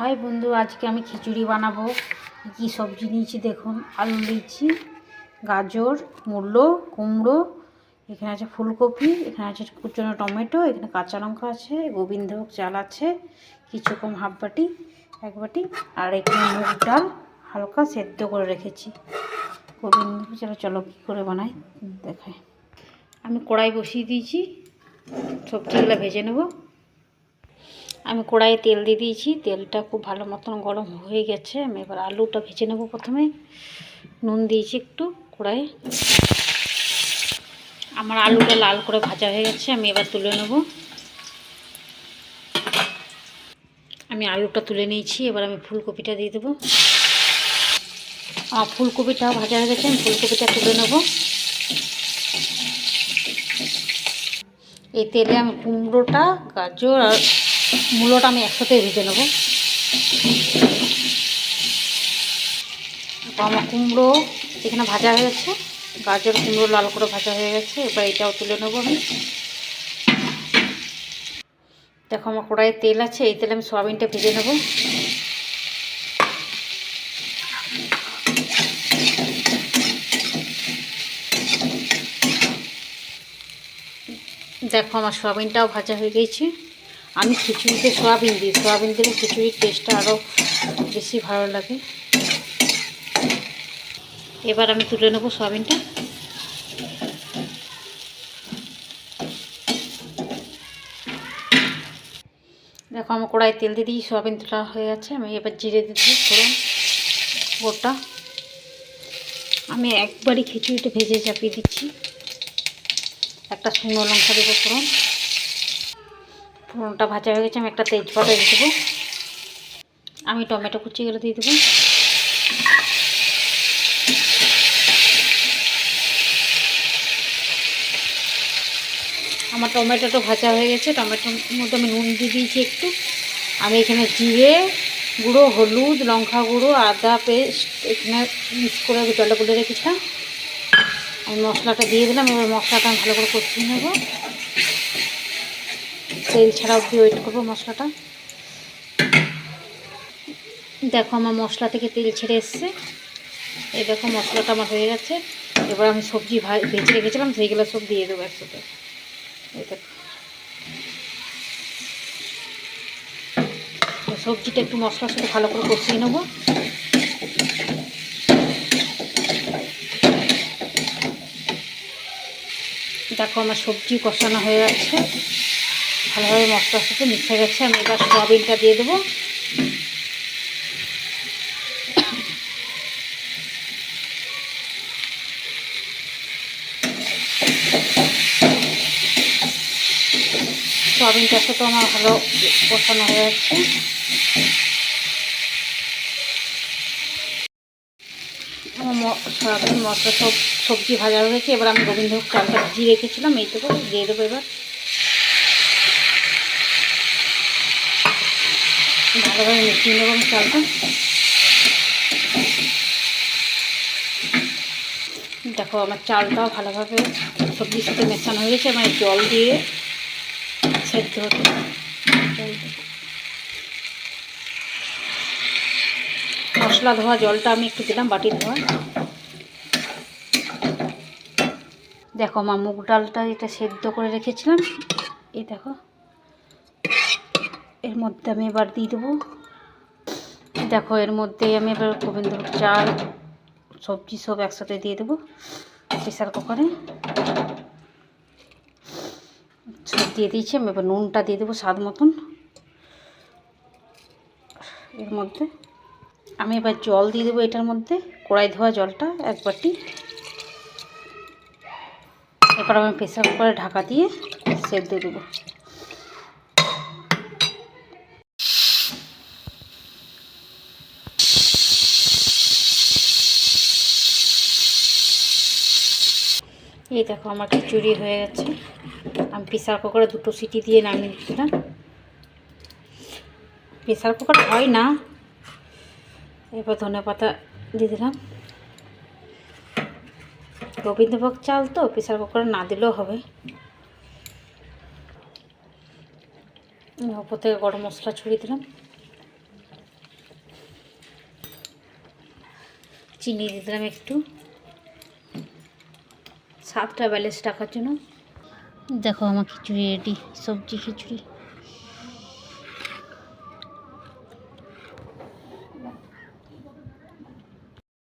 High বন্ধু, আজকে আমি খিচুড়ি বানাবো। কি সবজি নিয়েছি দেখুন। আলু নিয়েছি, গাজর, মূলো, কুমড়ো, এখানে আছে ফুলকপি, এখানে আছে কুচনো টমেটো, এখানে কাঁচা লঙ্কা আছে, গোবিন্দভোগ চাল আছে কিছু কম, হাফ বাটি, এক বাটি, আর এখানে মুগ ডাল হালকা সেদ্ধ করে রেখেছি। গোবিন্দভোগ চাল, চলো কী করে বানাই দেখাই। আমি কড়াই বসিয়ে দিয়েছি, সবজিগুলো ভেজে নেব। আমি কড়াইয়ে তেল দিয়ে দিয়েছি, তেলটা খুব ভালো মতন গরম হয়ে গেছে। আমি এবার আলুটা ভেজে নেব। প্রথমে নুন দিয়েছি একটু কড়াইয়ে। আমার আলুটা লাল করে ভাজা হয়ে গেছে, আমি এবার তুলে নেব। আমি আলুটা তুলে নিয়েছি, এবার আমি ফুলকপিটা দিয়ে দেবো। আমার ফুলকপিটাও ভাজা হয়ে গেছে, আমি ফুলকপিটা তুলে নেব। এই তেলে আমি কুমড়োটা, গাজর আর মূলোটা আমি একসাথে ভেজে নেব। আমার কুমড়ো এখানে ভাজা হয়ে গেছে, গাজর কুমড়ো লাল করে ভাজা হয়ে গেছে। এবার এটাও তুলে নেব আমি। দেখো আমার কড়াইয়ে তেল আছে, এই তেলে আমি সয়াবিনটা ভেজে নেব। দেখো আমার সয়াবিনটাও ভাজা হয়ে গেছে। আমি খিচুড়িতে সয়াবিন দিই, সয়াবিন দিলে খিচুড়ির টেস্টটা আরও বেশি ভালো লাগে। এবার আমি তুলে নেব সয়াবিনটা। দেখো আমার কড়াই তেল দিয়ে দিই, সয়াবিন তোলা হয়ে গেছে। আমি এবার জিরে দিয়ে দিই ফোড়ন গোটা। আমি একবারই খিচুড়িটা ভেজে চাপিয়ে দিচ্ছি। একটা শুকনো লঙ্কা দেবো ফোড়ন। ফোড়নটা ভাজা হয়ে গেছে, আমি একটা তেজপাতা দিয়ে দেবো। আমি টমেটো কুচিগুলো দিয়ে দেবো। আমার টমেটোটা ভাজা হয়ে গেছে, টমেটোর মধ্যে আমি নুন দিয়ে দিয়েছি একটু। আমি এখানে জিরে গুঁড়ো, হলুদ, লঙ্কা গুঁড়ো, আদা পেস্ট এখানে মিক্স করে জলে গুলে রেখেছিলাম। আমি মশলাটা দিয়ে দিলাম। এবার মশলাটা আমি ভালো করে কষিয়ে নেব। তেল ছাড়া অবধি ওয়েট করবো মশলাটা। দেখো আমার মশলা থেকে তেল ছেড়ে এসছে। এই দেখো মশলাটা আমার হয়ে গেছে। এবার আমি সবজি ভেজে রেখেছিলাম সেইগুলো সব দিয়ে দেবো একসাথে। এই দেখো সবজিটা একটু মশলার সাথে ভালো করে কষিয়ে নেব। দেখো আমার সবজি কষানো হয়ে যাচ্ছে, ভালোভাবে মশলার সাথে মিশে গেছে। আমি এবার সয়াবিনটা দিয়ে দেবো। সয়াবিনটার সাথে আমার ভালো কষানো হয়ে যাচ্ছে। আমার সয়াবিন মশলা সব সবজি ভাজা হয়ে গেছে। এবার আমি গোবিন্দভোগ চালটা ভিজিয়ে রেখেছিলাম, এইটুকু দিয়ে দেবো। এবার ভালোভাবে মিশিয়ে নেব আমি চালটা। দেখো আমার চালটাও ভালোভাবে সবজির সাথে মেশানো হয়ে গেছে। আমার জল দিয়ে সেদ্ধ হতে মশলা ধোয়া জলটা আমি একটু দিলাম, বাটি ধোয়া। দেখো আমার মুগ ডালটা এটা সেদ্ধ করে রেখেছিলাম, এই দেখো এর মধ্যে আমি এবার দিয়ে দেবো। দেখো এর মধ্যে আমি এবার গোবিন্দভোগ চাল সবজি সব একসাথে দিয়ে দেবো প্রেসার কুকারে। সব দিয়ে দিয়েছি। আমি এবার নুনটা দিয়ে দেবো স্বাদ মতন। এর মধ্যে আমি এবার জল দিয়ে দেবো এটার মধ্যে, কড়াই ধোয়া জলটা এক বাটি। এবার আমি প্রেসার কুকারে ঢাকা দিয়ে সেদ্ধ দেবো। এই দেখো আমার খিচুড়ি হয়ে গেছে। আমি প্রেসার কুকারে দুটো সিটি দিয়ে নামিয়ে দিচ্ছিলাম। প্রেসার কুকার হয় না। এবার ধনেপাতা দিয়ে দিলাম। গোবিন্দভোগ চাল তো প্রেসার কুকারে না দিলেও হবে। উপর থেকে গরম মশলা ছড়িয়ে দিলাম। চিনি দিয়ে দিলাম একটু, স্বাদটা ব্যালেন্স রাখার জন্য। দেখো আমার খিচুড়ি রেডি, সবজি খিচুড়ি।